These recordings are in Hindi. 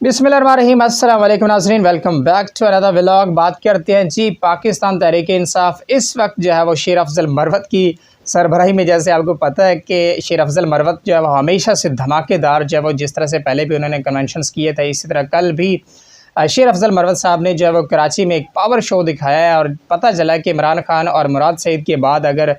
बिस्मिल्लाहिर्रहमानिर्रहीम। अस्सलाम वालेकुम नाज़रीन, welcome back to another vlog. बात करते हैं जी पाकिस्तान तहरीक इंसाफ इस वक्त जो है वो शेर अफजल मरवत की सरबराही में। जैसे आपको पता है कि शेर अफजल मरवत जो है वो हमेशा से धमाकेदार जो है वो जिस तरह से पहले भी उन्होंने कन्वेंशंस किए थे, इसी तरह कल भी शेर अफजल मरवत साहब ने जो है वो कराची में एक पावर शो दिखाया है। और पता चला कि इमरान खान और मुराद सईद के बाद अगर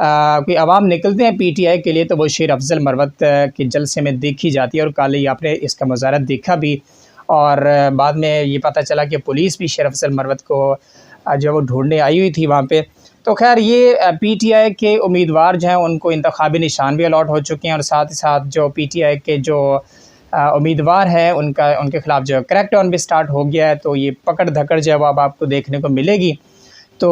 कोई अवाम निकलते हैं पीटीआई के लिए तो वो शेर अफजल मरवत के जलसे में देखी जाती है। और कल ही आपने इसका मुज़ाहरा देखा भी। और बाद में ये पता चला कि पुलिस भी शेर अफजल मरवत को जो वो ढूंढने आई हुई थी वहाँ पे। तो खैर ये पीटीआई के उम्मीदवार जो हैं उनको इंतखाबी निशान भी अलॉट हो चुके हैं। और साथ ही साथ जो पीटीआई के जो उम्मीदवार हैं उनके ख़िलाफ़ जो क्रैकडाउन भी स्टार्ट हो गया है। तो ये पकड़ धकड़ जो है वो अब आपको देखने को मिलेगी। तो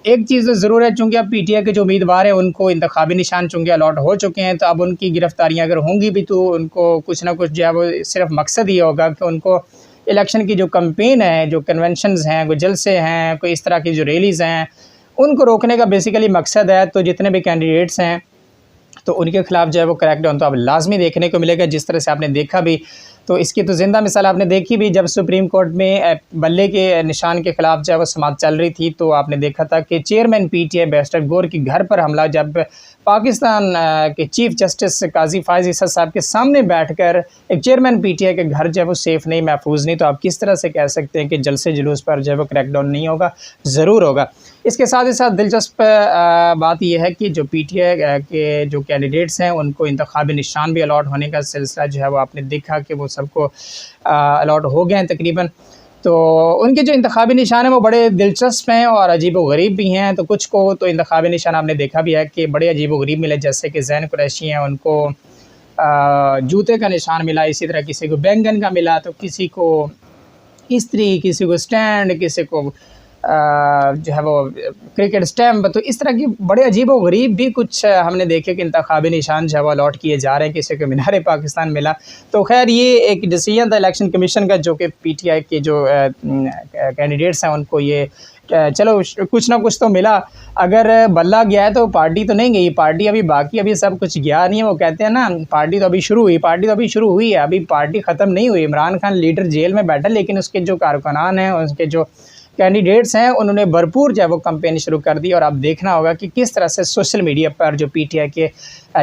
एक चीज़ तो ज़रूर है, चूँकि अब पीटीआई के जो उम्मीदवार हैं उनको इंतखाबी निशान चूँकि अलॉट हो चुके हैं, तो अब उनकी गिरफ़्तारियाँ अगर होंगी भी तो उनको कुछ ना कुछ जो है वो सिर्फ मकसद ये होगा कि उनको इलेक्शन की जो कैंपेन है, जो कन्वेंशंस हैं, कोई जलसे हैं, कोई इस तरह की जो रैलीज़ हैं, उनको रोकने का बेसिकली मकसद है। तो जितने भी कैंडिडेट्स हैं तो उनके ख़िलाफ़ जो है वो क्रैकडाउन तो अब लाज़मी देखने को मिलेगा। जिस तरह से आपने देखा भी, तो इसकी तो ज़िंदा मिसाल आपने देखी भी जब सुप्रीम कोर्ट में बल्ले के निशान के ख़िलाफ़ जो है वो समाअत चल रही थी। तो आपने देखा था कि चेयरमैन पीटीआई बैरिस्टर गौर के घर पर हमला, जब पाकिस्तान के चीफ जस्टिस काजी फ़ायज़ ईसा साहब के सामने बैठकर एक चेयरमैन पीटीआई के घर जो है वो सेफ़ नहीं, महफूज नहीं, तो आप किस तरह से कह सकते हैं कि जलसे जुलूस पर जो है वो क्रैकडाउन नहीं होगा? ज़रूर होगा। इसके साथ ही साथ दिलचस्प बात यह है कि जो पीटीआई के जो कैंडिडेट्स हैं उनको इंतखाबी निशान भी अलॉट होने का सिलसिला जो है वो आपने देखा कि वो सबको अलॉट हो गए हैं तकरीबन। तो उनके जो इंतखाबी निशान हैं वो बड़े दिलचस्प हैं और अजीब-व-गरीब भी हैं। तो कुछ को तो इंतखाबी निशान आपने देखा भी है कि बड़े अजीब-व-गरीब मिले, जैसे कि ज़ैन कुरैशी हैं, उनको जूते का निशान मिला, इसी तरह किसी को बैंगन का मिला, तो किसी को इस्त्री, किसी को स्टैंड, किसी को जो है वो क्रिकेट स्टैम्प। तो इस तरह की बड़े अजीब-व-गरीब भी कुछ हमने देखे कि इंतखाबी निशान जो है वो अलॉट किए जा रहे हैं। किसी को मीनार पाकिस्तान मिला। तो खैर ये एक डिसीजन था इलेक्शन कमीशन का, जो कि पीटीआई के जो कैंडिडेट्स हैं उनको ये चलो कुछ ना कुछ तो मिला। अगर बल्ला गया है तो पार्टी तो नहीं गई, पार्टी अभी बाकी, अभी सब कुछ गया नहीं है। वो कहते हैं ना, पार्टी तो अभी शुरू हुई, पार्टी तो अभी शुरू हुई है, अभी पार्टी ख़त्म नहीं हुई। इमरान खान लीडर जेल में बैठा, लेकिन उसके जो कारकुनान हैं, उसके जो कैंडिडेट्स हैं, उन्होंने भरपूर जो है वो कैंपेन शुरू कर दी। और अब देखना होगा कि किस तरह से सोशल मीडिया पर जो पीटीआई के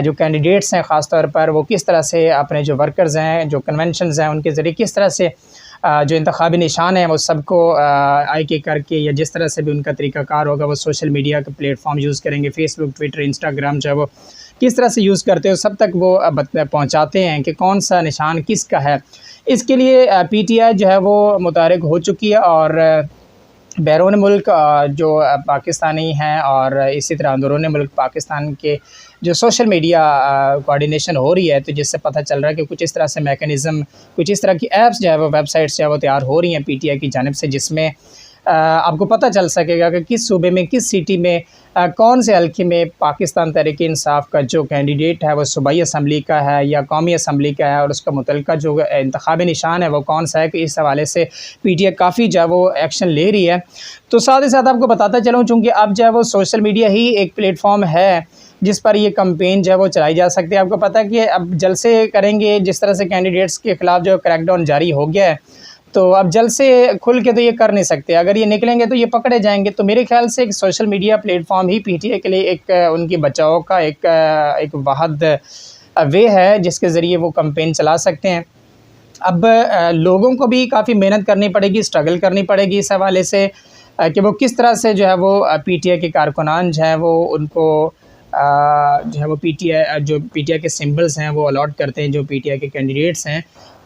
जो कैंडिडेट्स हैं ख़ास तौर पर, वो किस तरह से अपने जो वर्कर्स हैं, जो कन्वेंशंस हैं, उनके ज़रिए किस तरह से जो इंतखाबी निशान है वो सबको आई के करके, या जिस तरह से भी उनका तरीक़ाकार होगा, वो सोशल मीडिया के प्लेटफॉर्म यूज़ करेंगे, फ़ेसबुक, ट्विटर, इंस्टाग्राम जो है वो किस तरह से यूज़ करते हो, सब तक वो पहुँचाते हैं कि कौन सा निशान किसका है। इसके लिए पीटीआई जो है वो मुतहरिक हो चुकी है। और बैरून मुल्क जो पाकिस्तानी हैं और इसी तरह अंदरूनी मुल्क पाकिस्तान के जो सोशल मीडिया कोऑर्डिनेशन हो रही है, तो जिससे पता चल रहा है कि कुछ इस तरह से मैकेनिज़्म, कुछ इस तरह की ऐप्स जो है वो वेबसाइट्स जो है वो तैयार हो रही हैं पीटीआई की जानिब से, जिसमें आपको पता चल सकेगा कि किस सूबे में, किस सिटी में, कौन से हल्के में पाकिस्तान तहरीक इंसाफ का जो कैंडिडेट है वो सूबाई असम्बली का है या कौमी असम्बली का है, और उसका मुतल्लिका जो इंतखाबी निशान है वो कौन सा है। कि इस हवाले से पीटीआई काफ़ी जो है वो एक्शन ले रही है। तो साथ ही साथ आपको बताता चलूँ, चूँकि अब जो है वो सोशल मीडिया ही एक प्लेटफॉर्म है जिस पर ये कैंपेन जो है वो चलाई जा सकती है। आपको पता है कि अब जलसे करेंगे, जिस तरह से कैंडिडेट्स के ख़िलाफ़ जो क्रैकडाउन जारी हो गया है, तो अब जलसे खुल के तो ये कर नहीं सकते। अगर ये निकलेंगे तो ये पकड़े जाएंगे। तो मेरे ख़्याल से एक सोशल मीडिया प्लेटफॉर्म ही पीटीआई के लिए एक उनकी बचाव का एक वाहद वे है जिसके ज़रिए वो कैंपेन चला सकते हैं। अब लोगों को भी काफ़ी मेहनत करनी पड़ेगी, स्ट्रगल करनी पड़ेगी इस हवाले से कि वो किस तरह से जो है वो पीटीआई के कारकुनान जो हैं वो उनको जो है वो पीटीआई के सिंबल्स हैं वो अलॉट करते हैं, जो पीटीआई के कैंडिडेट्स हैं।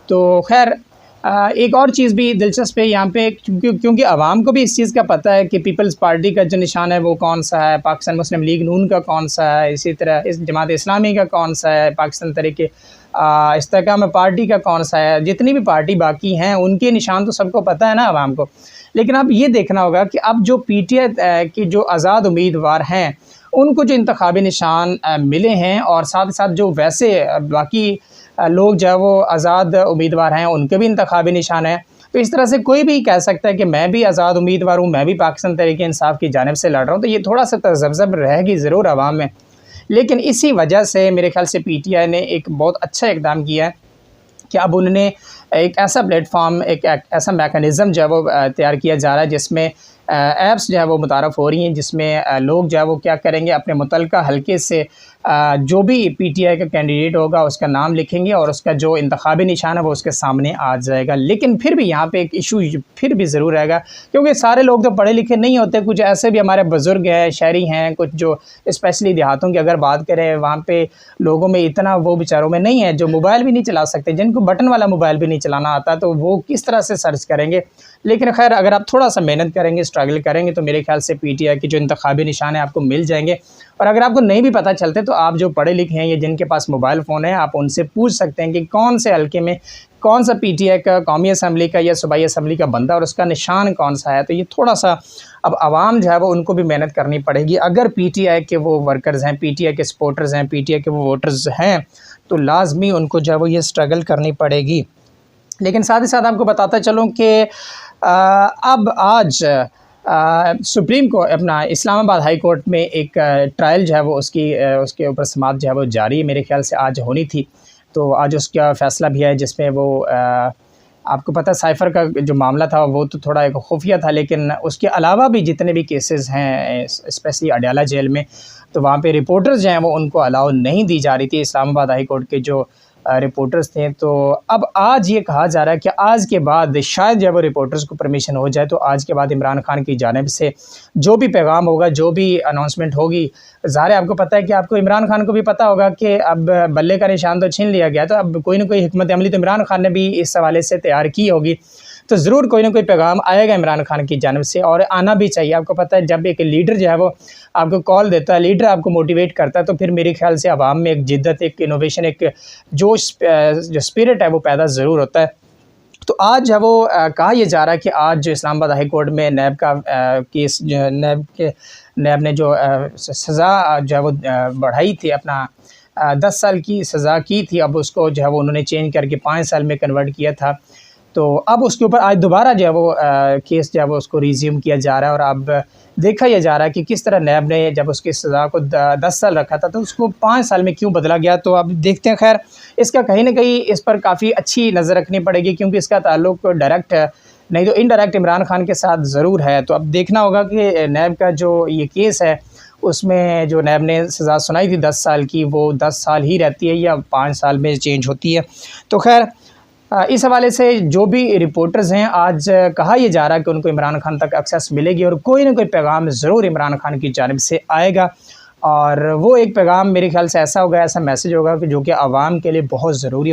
तो खैर एक और चीज़ भी दिलचस्प है यहाँ पे, क्योंकि आवाम को भी इस चीज़ का पता है कि पीपल्स पार्टी का जो निशान है वो कौन सा है, पाकिस्तान मुस्लिम लीग नून का कौन सा है, इसी तरह इस जमात इस्लामी का कौन सा है, पाकिस्तान तहरीक इस्तेकाम पार्टी का कौन सा है। जितनी भी पार्टी बाकी हैं उनके निशान तो सबको पता है ना आवाम को। लेकिन अब ये देखना होगा कि अब जो पीटीआई के जो आज़ाद उम्मीदवार हैं उनको जो इंतखाबी निशान मिले हैं, और साथ ही साथ जो वैसे बाकी लोग जो है वो आज़ाद उम्मीदवार हैं उनके भी इंतखाबी निशान है। तो इस तरह से कोई भी कह सकता है कि मैं भी आज़ाद उम्मीदवार हूँ, मैं भी पाकिस्तान तहरीक इंसाफ की जानिब से लड़ रहा हूँ। तो ये थोड़ा सा तज़ब्ज़ब रहेगी ज़रूर आवाम में। लेकिन इसी वजह से मेरे ख़्याल से पीटीआई ने एक बहुत अच्छा इक़दाम किया है कि अब उन्होंने एक ऐसा प्लेटफॉर्म, एक ऐसा मैकेनिज़्म जो है वो तैयार किया जा रहा है, जिसमें ऐप्स जो है वो मुतारफ़ हो रही हैं, जिसमें लोग जो है वो क्या करेंगे, अपने मुतलका हल्के से जो भी पीटीआई का कैंडिडेट होगा उसका नाम लिखेंगे और उसका जो इंतखाबी निशान है वो उसके सामने आ जाएगा। लेकिन फिर भी यहाँ पे एक इशू फिर भी ज़रूर रहेगा, क्योंकि सारे लोग तो पढ़े लिखे नहीं होते। कुछ ऐसे भी हमारे बुज़ुर्ग हैं, शहरी हैं, कुछ जो स्पेशली देहातों की अगर बात करें, वहाँ पे लोगों में इतना वो बेचारों में नहीं है, जो मोबाइल भी नहीं चला सकते, जिनको बटन वाला मोबाइल भी नहीं चलाना आता, तो वो किस तरह से सर्च करेंगे। लेकिन खैर अगर आप थोड़ा सा मेहनत करेंगे, स्ट्रगल करेंगे, तो मेरे ख्याल से पीटीआई के जो इंतखाबी निशान है आपको मिल जाएंगे। और अगर आपको नहीं भी पता चलते, तो आप जो पढ़े लिखे हैं या जिनके पास मोबाइल फ़ोन है, आप उनसे पूछ सकते हैं कि कौन से हल्के में कौन सा पीटीआई का, कौमी असम्बली का या सूबाई असम्बली का बंदा और उसका निशान कौन सा है। तो ये थोड़ा सा अब आवाम जो है वो उनको भी मेहनत करनी पड़ेगी। अगर पीटीआई के वो वर्कर्स हैं, पीटीआई के सपोर्टर्स हैं, पीटीआई के वो वोटर्स हैं, तो लाजमी उनको जो है वो ये स्ट्रगल करनी पड़ेगी। लेकिन साथ ही साथ आपको बताता चलूँ कि अब आज सुप्रीम कोर्ट, अपना इस्लामाबाद हाई कोर्ट में एक ट्रायल जो है वो उसके ऊपर समाअत जो है वो जारी है। मेरे ख्याल से आज होनी थी, तो आज उसका फ़ैसला भी है, जिसमें वो आपको पता है साइफ़र का जो मामला था वो तो थोड़ा एक खुफिया था, लेकिन उसके अलावा भी जितने भी केसेस हैं स्पेशली अडयाला जेल में, तो वहाँ पे रिपोर्टर्स जो हैं वो उनको अलाउ नहीं दी जा रही थी, इस्लामाबाद हाई कोर्ट के जो रिपोर्टर्स थे। तो अब आज ये कहा जा रहा है कि आज के बाद शायद जब वो रिपोर्टर्स को परमिशन हो जाए, तो आज के बाद इमरान खान की जानिब से जो भी पैगाम होगा, जो भी अनाउंसमेंट होगी, ज़ाहिर है आपको पता है कि आपको इमरान खान को भी पता होगा कि अब बल्ले का निशान तो छीन लिया गया, तो अब कोई ना कोई हिकमत अमली तो इमरान खान ने भी इस हवाले से तैयार की होगी। तो ज़रूर कोई ना कोई पैगाम आएगा इमरान खान की जानिब से, और आना भी चाहिए। आपको पता है जब एक लीडर जो है वो आपको कॉल देता है, लीडर आपको मोटिवेट करता है, तो फिर मेरे ख्याल से आवाम में एक जिद्दत, एक इनोवेशन, एक जोश, जो स्पिरिट है वो पैदा ज़रूर होता है। तो आज जो है वो कहा यह जा रहा है कि आज जो इस्लामाबाद हाई कोर्ट में नैब का केस, नैब ने जो सज़ा जो है वो बढ़ाई थी, अपना 10 साल की सज़ा की थी, अब उसको जो है वो उन्होंने चेंज करके 5 साल में कन्वर्ट किया था। तो अब उसके ऊपर आज दोबारा जो है वो केस जो है वो उसको रिज्यूम किया जा रहा है, और अब देखा यह जा रहा है कि किस तरह नैब ने जब उसकी सज़ा को 10 साल रखा था, तो उसको 5 साल में क्यों बदला गया। तो अब देखते हैं। खैर इसका कहीं ना कहीं इस पर काफ़ी अच्छी नज़र रखनी पड़ेगी, क्योंकि इसका ताल्लुक डायरेक्ट नहीं तो इनडायरेक्ट इमरान खान के साथ ज़रूर है। तो अब देखना होगा कि नैब का जो ये केस है, उसमें जो नैब ने सज़ा सुनाई थी 10 साल की, वो 10 साल ही रहती है या 5 साल में चेंज होती है। तो खैर इस हवाले से जो भी रिपोर्टर्स हैं, आज कहा यह जा रहा है कि उनको इमरान खान तक एक्सेस मिलेगी, और कोई ना कोई पैगाम ज़रूर इमरान खान की जानिब से आएगा। और वो एक पैगाम मेरे ख्याल से ऐसा होगा, ऐसा मैसेज होगा कि जो कि आवाम के लिए बहुत ज़रूरी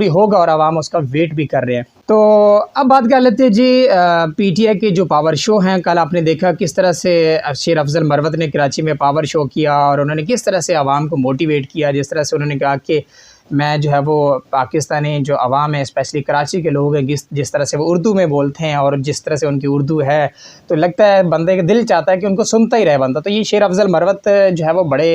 होगा, और आवाम उसका वेट भी कर रहे हैं। तो अब बात कर लेते हैं जी पीटीआई के जो पावर शो हैं। कल आपने देखा किस तरह से शेर अफजल मरवत ने कराची में पावर शो किया, और उन्होंने किस तरह से आवाम को मोटिवेट किया। जिस तरह से उन्होंने कहा कि मैं जो है वो पाकिस्तानी जो अवाम है, स्पेशली कराची के लोग हैं, जिस तरह से वो उर्दू में बोलते हैं, और जिस तरह से उनकी उर्दू है, तो लगता है बंदे का दिल चाहता है कि उनको सुनता ही रहे बंदा। तो ये शेर अफजल मरवत जो है वो बड़े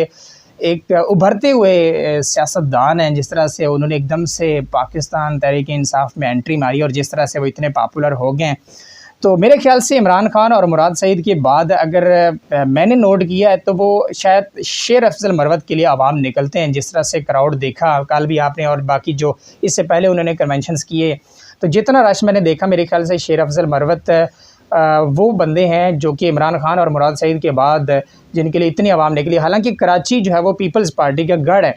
एक उभरते हुए सियासतदान हैं। जिस तरह से उन्होंने एकदम से पाकिस्तान तहरीक इंसाफ में एंट्री मारी, और जिस तरह से वो इतने पॉपुलर हो गए, तो मेरे ख्याल से इमरान खान और मुराद सईद के बाद अगर मैंने नोट किया है, तो वो शायद शेर अफजल मरवत के लिए आवाम निकलते हैं। जिस तरह से क्राउड देखा कल भी आपने, और बाकी जो इससे पहले उन्होंने कन्वेंशंस किए, तो जितना रश मैंने देखा, मेरे ख्याल से शेर अफजल मरवत वो बंदे हैं जो कि इमरान खान और मुराद सईद के बाद जिनके लिए इतनी आवाम निकली। हालांकि कराची जो है वो पीपल्स पार्टी का गढ़ है,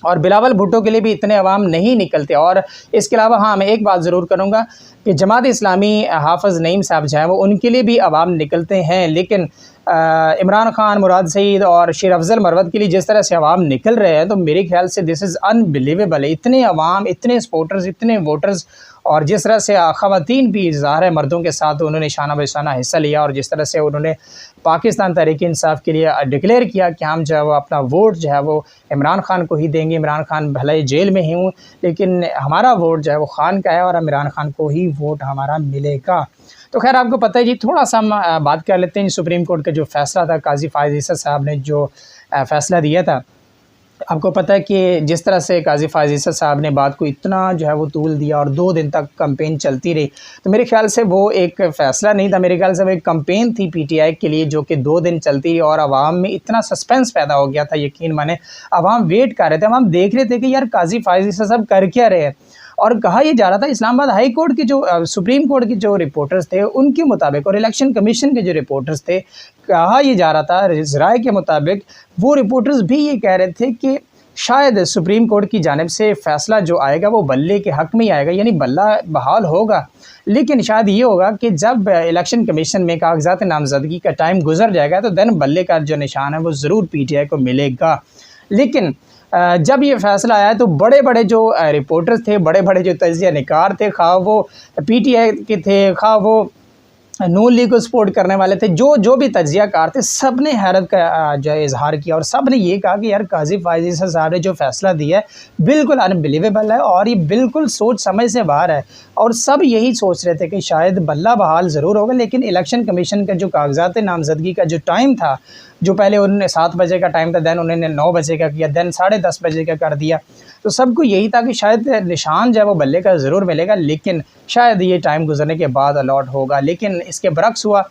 और बिलावल भुट्टो के लिए भी इतने अवाम नहीं निकलते। और इसके अलावा हाँ, मैं एक बात ज़रूर करूँगा कि जमात इस्लामी हाफ़िज़ नईम साहब जो हैं वो उनके लिए भी अवाम निकलते हैं, लेकिन इमरान खान, मुराद सईद और शेर अफजल मरवत के लिए जिस तरह से अवाम निकल रहे हैं, तो मेरे ख्याल से दिस इज़ अनबिलीवेबल। इतने अवाम, इतने सपोर्टर्स, इतने वोटर्स, और जिस तरह से ख़वातीन भी ज़ाहिर है मर्दों के साथ उन्होंने शाना बशाना हिस्सा लिया, और जिस तरह से उन्होंने पाकिस्तान तहरीक इंसाफ के लिए डिक्लेयर किया कि हम जो है वो अपना वोट जो है वो इमरान खान को ही देंगे। इमरान खान भले जेल में ही हूँ, लेकिन हमारा वोट जो है वो खान का है, और इमरान खान को ही वोट हमारा मिलेगा। तो खैर आपको पता है जी, थोड़ा सा हम बात कर लेते हैं सुप्रीम कोर्ट का जो फ़ैसला था, काजी फायज़ ईसा साहब ने जो फ़ैसला दिया था आपको पता है कि जिस तरह से काजी फ़ायज़ ईसा साहब ने बात को इतना जो है वो तूल दिया और 2 दिन तक कैंपेन चलती रही, तो मेरे ख़्याल से वो एक फ़ैसला नहीं था, मेरे ख़्याल से वो एक कैंपेन थी पीटीआई के लिए जो कि 2 दिन चलती और आवाम में इतना सस्पेंस पैदा हो गया था। यकीन माने आवाम वेट कर रहे थे, आवाम देख रहे थे कि यार काजी फ़ायज़ ईसा साहब कर क्या रहे हैं। और कहा यह जा रहा था इस्लामाबाद हाई कोर्ट के जो सुप्रीम कोर्ट के जो रिपोर्टर्स थे उनके मुताबिक और इलेक्शन कमीशन के जो रिपोर्टर्स थे, कहा यह जा रहा था राय के मुताबिक, वो रिपोर्टर्स भी ये कह रहे थे कि शायद सुप्रीम कोर्ट की जानिब से फ़ैसला जो आएगा वो बल्ले के हक़ में ही आएगा, यानी बल्ला बहाल होगा। लेकिन शायद ये होगा कि जब इलेक्शन कमीशन में कागज़ात नामज़दगी का टाइम गुजर जाएगा तो देन बल्ले का जो निशान है वो ज़रूर पीटीआई को मिलेगा। लेकिन जब ये फ़ैसला आया तो बड़े बड़े जो रिपोर्टर्स थे, बड़े बड़े जो तजिया निकार थे, खा वो पीटीआई के थे, खा वो नून लीग को सपोर्ट करने वाले थे, जो भी तजियाकार थे, सब ने हैरत का जो है इजहार किया और सब ने ये कहा कि यार काजी फ़ायज़ ईसा साहब ने जो फ़ैसला दिया है बिल्कुल अनबिलीवेबल है और ये बिल्कुल सोच समझ से बाहर है। और सब यही सोच रहे थे कि शायद बल्ला बहाल ज़रूर होगा, लेकिन इलेक्शन कमीशन का जो कागज़ात नामज़दगी का जो टाइम था, जो पहले उन्होंने 7 बजे का टाइम था, दैन उन्होंने 9 बजे का किया, दैन 10:30 बजे का कर दिया। तो सबको यही था कि शायद निशान जो है वो बल्ले का ज़रूर मिलेगा, लेकिन शायद ये टाइम गुजरने के बाद अलॉट होगा, लेकिन इसके बरक्स हुआ।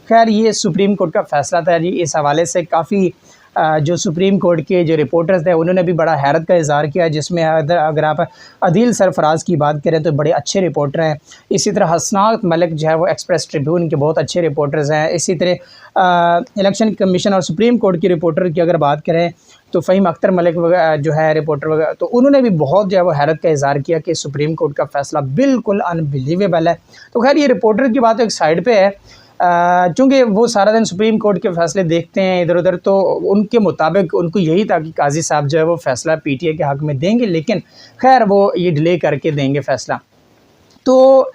खैर ये सुप्रीम कोर्ट का फ़ैसला था जी। इस हवाले से काफ़ी जो सुप्रीम कोर्ट के जो रिपोर्टर्स थे उन्होंने भी बड़ा हैरत का इज़हार किया, जिसमें अगर आप अदील सरफराज की बात करें तो बड़े अच्छे रिपोर्टर हैं। इसी तरह हसनात मलिक जो है वो एक्सप्रेस ट्रिब्यून के बहुत अच्छे रिपोर्टर्स हैं। इसी तरह इलेक्शन कमीशन और सुप्रीम कोर्ट के रिपोर्टर की अगर बात करें तो फ़हीम अख्तर मलिक जो है रिपोर्टर वगैरह, तो उन्होंने भी बहुत जो है वो हैरत का इज़हार किया कि सुप्रीम कोर्ट का फ़ैसला बिल्कुल अनबिलीवेबल है। तो खैर ये रिपोर्टर की बात एक साइड पे है, चूँकि वो सारा दिन सुप्रीम कोर्ट के फ़ैसले देखते हैं इधर उधर, तो उनके मुताबिक उनको यही था कि काजी साहब जो है वो फ़ैसला पीटीआई के हक़ में देंगे, लेकिन खैर वो ये डिले करके देंगे फ़ैसला। तो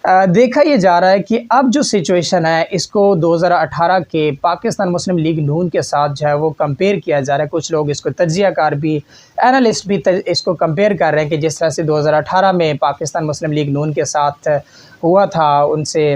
देखा ये जा रहा है कि अब जो सिचुएशन है इसको 2018 के पाकिस्तान मुस्लिम लीग नून के साथ जो है वो कंपेयर किया जा रहा है। कुछ लोग इसको तज्ज़ियाकार भी, एनालिस्ट भी इसको कंपेयर कर रहे हैं कि जिस तरह से 2018 में पाकिस्तान मुस्लिम लीग नून के साथ हुआ था, उनसे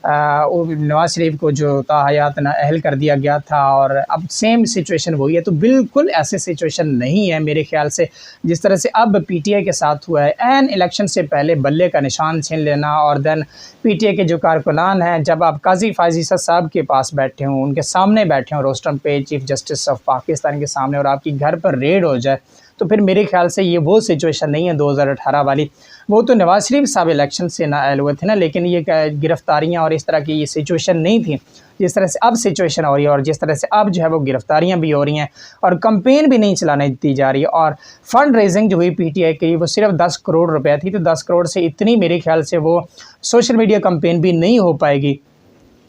नवाज़ शरीफ को जो ताहयात नाअहल कर दिया गया था, और अब सेम सिचुएशन वही है। तो बिल्कुल ऐसे सिचुएशन नहीं है मेरे ख़्याल से जिस तरह से अब पीटीआई के साथ हुआ है। एन इलेक्शन से पहले बल्ले का निशान छीन लेना, और देन पीटीआई के जो कारकुनान हैं जब आप काजी फ़ायज़ ईसा साहब के पास बैठे हों, उनके सामने बैठे हों रोस्टम पे चीफ जस्टिस ऑफ पाकिस्तान के सामने, और आपकी घर पर रेड हो जाए, तो फिर मेरे ख़्याल से ये वो सिचुएशन नहीं है 2018 वाली। वो तो नवाज़ शरीफ साहब इलेक्शन से नाअहल हुए थे ना, लेकिन ये गिरफ़्तारियाँ और इस तरह की ये सिचुएशन नहीं थी जिस तरह से अब सिचुएशन हो रही है, और जिस तरह से अब जो है वो गिरफ़्तारियाँ भी हो रही हैं और कैंपेन भी नहीं चलाने दी जा रही है। और फ़ंड रेजिंग जो हुई पीटीआई की वो सिर्फ 10 करोड़ रुपए थी, तो 10 करोड़ से इतनी मेरे ख़्याल से वो सोशल मीडिया कैंपेन भी नहीं हो पाएगी।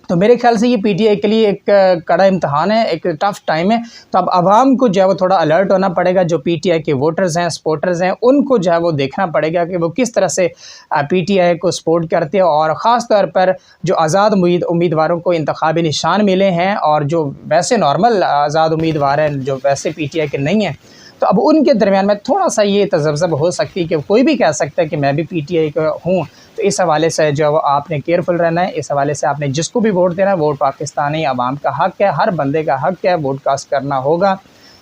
तो मेरे ख़्याल से ये पीटीआई के लिए एक कड़ा इम्तहान है, एक टफ़ टाइम है। तो अब आवाम को जो है वो थोड़ा अलर्ट होना पड़ेगा, जो पीटीआई के वोटर्स हैं, सपोर्टर्स हैं, उनको जो है वो देखना पड़ेगा कि वो किस तरह से पीटीआई को सपोर्ट करते हैं, और ख़ास तौर पर जो आज़ाद उम्मीदवारों को इंतखाबी निशान मिले हैं और जो वैसे नॉर्मल आज़ाद उम्मीदवार हैं जो वैसे पीटीआई के नहीं हैं, तो अब उनके दरमियान में थोड़ा सा ये तज़ब्ज़ब हो सकती है कि कोई भी कह सकता है कि मैं भी पीटीआई का हूँ। तो इस हवाले से जो है वो आपने केयरफुल रहना है। इस हवाले से आपने जिसको भी वोट देना है, वोट पाकिस्तानी आवाम का हक़ है, हर बंदे का हक़ है, वोट कास्ट करना होगा,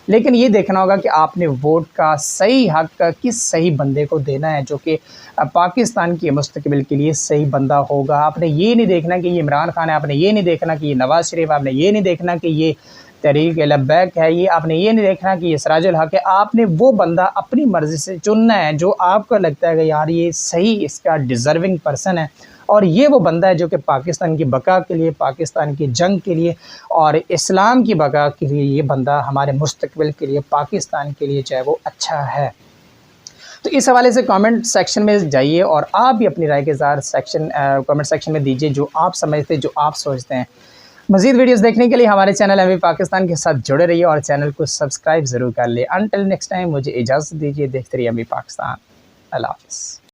लेकिन ये देखना होगा कि आपने वोट का सही हक़ किस सही बंदे को देना है जो कि पाकिस्तान के मुस्तक़बिल के लिए सही बंदा होगा। आपने ये नहीं देखना कि ये इमरान खान है, आपने ये नहीं देखना कि ये नवाज़ शरीफ, आपने ये नहीं देखना कि ये तहरीक लब्बैक है, ये आपने ये नहीं देखना कि ये सिराजुल हक़ है। आपने वो बंदा अपनी मर्ज़ी से चुनना है जो आपको लगता है कि यार ये सही, इसका डिज़र्विंग पर्सन है, और ये वो बंदा है जो कि पाकिस्तान की बका के लिए, पाकिस्तान की जंग के लिए और इस्लाम की बका के लिए, ये बंदा हमारे मुस्तक़बिल के लिए, पाकिस्तान के लिए चाहे वो अच्छा है। तो इस हवाले से कमेंट सेक्शन में जाइए और आप भी अपनी राय के इज़हार कमेंट सेक्शन में दीजिए, जो आप समझते हैं, जो आप सोचते हैं। मज़ीद वीडियोस देखने के लिए हमारे चैनल एमवी पाकिस्तान के साथ जुड़े रहिए और चैनल को सब्सक्राइब ज़रूर कर लिए। अनटिल नेक्स्ट टाइम मुझे इजाज़त दीजिए, देखते रहिए एमवी पाकिस्तान। अल्लाह हाफ़िज़।